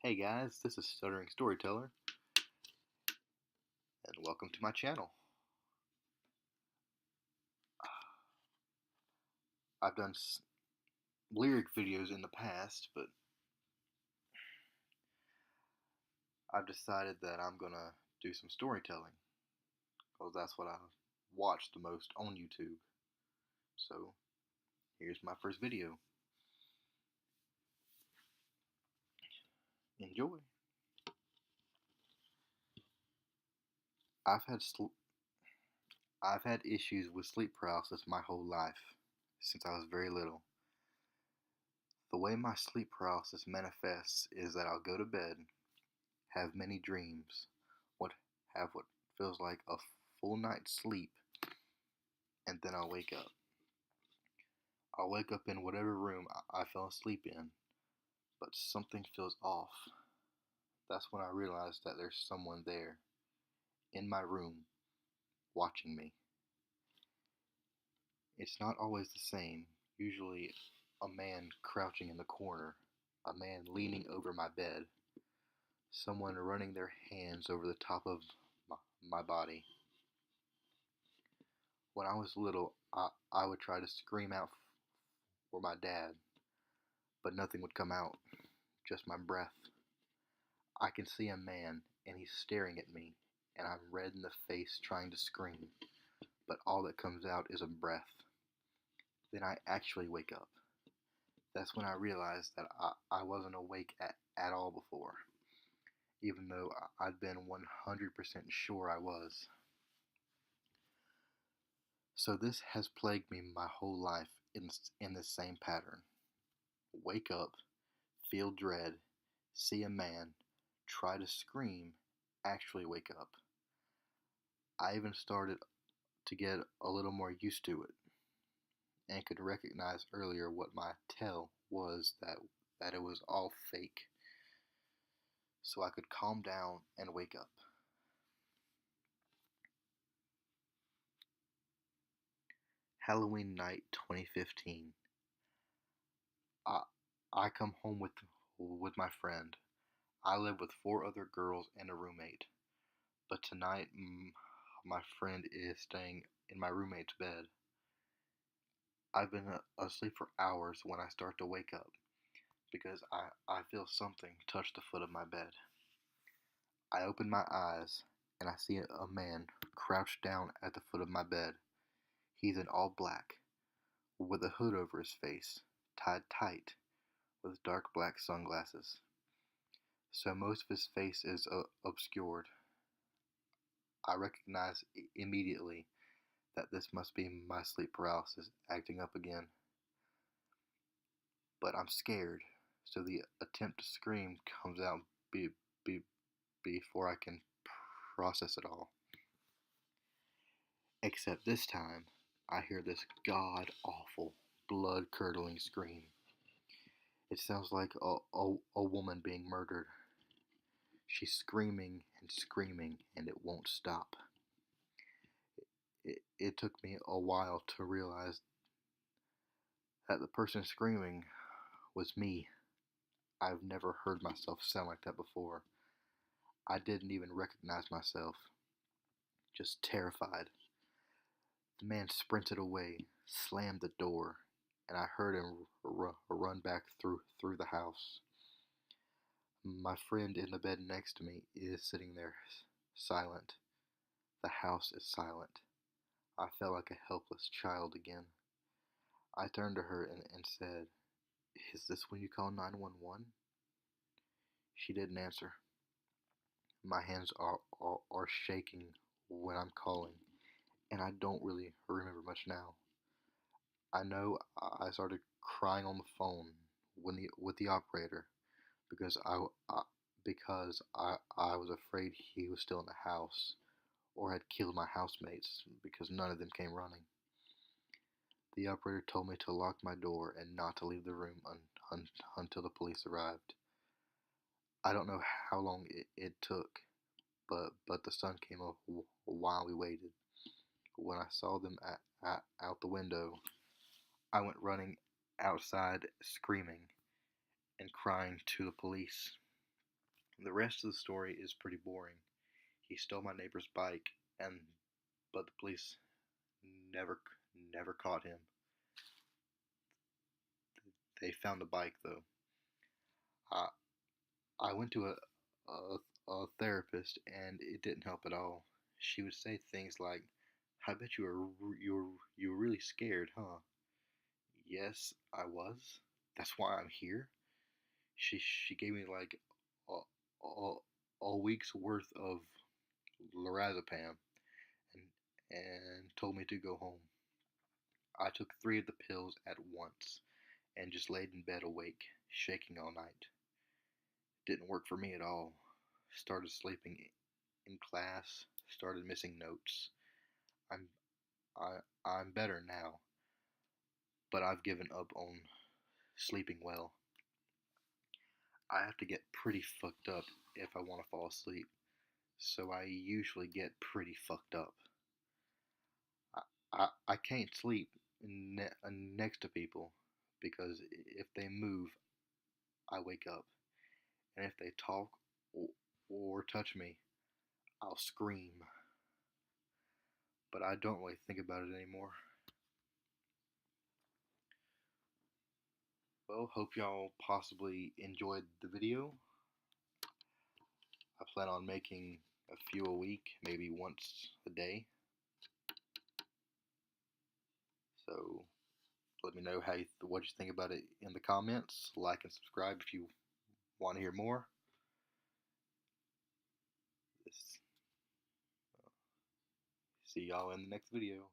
Hey guys, this is Stuttering Storyteller, and welcome to my channel. I've done lyric videos in the past, but I've decided that I'm gonna do some storytelling, because that's what I watch the most on YouTube. So, here's my first video. Enjoy! I've had I've had issues with sleep paralysis my whole life, since I was very little. The way my sleep paralysis manifests is that I'll go to bed, have many dreams, what have what feels like a full night's sleep, and then I'll wake up. I'll wake up in whatever room I fell asleep in, but something feels off. That's when I realize that there's someone there, in my room, watching me. It's not always the same, usually a man crouching in the corner, a man leaning over my bed, someone running their hands over the top of my body. When I was little, I would try to scream out for my dad, but nothing would come out, just my breath. I can see a man, and he's staring at me, and I'm red in the face trying to scream, but all that comes out is a breath. Then I actually wake up. That's when I realized that I wasn't awake at all before, even though I'd been 100% sure I was. So this has plagued me my whole life in this same pattern. Wake up, feel dread, see a man, try to scream, actually wake up. I even started to get a little more used to it, and could recognize earlier what my tell was, that it was all fake, so I could calm down and wake up. Halloween night 2015. I, I come home with my friend. I live with four other girls and a roommate, but tonight my friend is staying in my roommate's bed. I've been asleep for hours when I start to wake up, because I feel something touch the foot of my bed. I open my eyes, and I see a man crouched down at the foot of my bed. He's in all black, with a hood over his face, tied tight, with dark black sunglasses. So most of his face is obscured. I recognize immediately that this must be my sleep paralysis acting up again. But I'm scared, so the attempt to scream comes out be, be, before I can process it all. Except this time, I hear this god awful, blood curdling scream. It sounds like a woman being murdered. She's screaming and screaming, and it won't stop. It took me a while to realize that the person screaming was me. I've never heard myself sound like that before. I didn't even recognize myself, just terrified. The man sprinted away, slammed the door, and I heard him run back through the house. My friend in the bed next to me is sitting there, silent. The house is silent. I felt like a helpless child again. I turned to her and said, "Is this when you call 911?" She didn't answer. My hands are shaking when I'm calling, and I don't really remember much now. I know I started crying on the phone with the operator, because I was afraid he was still in the house, or had killed my housemates, because none of them came running. The operator told me to lock my door and not to leave the room until the police arrived. I don't know how long it took, but the sun came up while we waited. When I saw them out the window, I went running outside, screaming and crying to the police. The rest of the story is pretty boring. He stole my neighbor's bike, and but the police never never caught him. They found the bike though. I I went to a therapist, and it didn't help at all. She would say things like, "I bet you were really scared, huh?" Yes, I was. That's why I'm here. She gave me like a, a, a week's worth of lorazepam and told me to go home. I took 3 of the pills at once and just laid in bed awake, shaking all night. Didn't work for me at all. Started sleeping in class, started missing notes. I'm I'm better now, but I've given up on sleeping well. I have to get pretty fucked up if I want to fall asleep, so I usually get pretty fucked up. I can't sleep next to people because if they move, I wake up. And if they talk or, or touch me, I'll scream. But I don't really think about it anymore. Well, hope y'all possibly enjoyed the video. I plan on making a few a week, maybe once a day. So let me know what you think about it in the comments. Like and subscribe if you want to hear more. See y'all in the next video.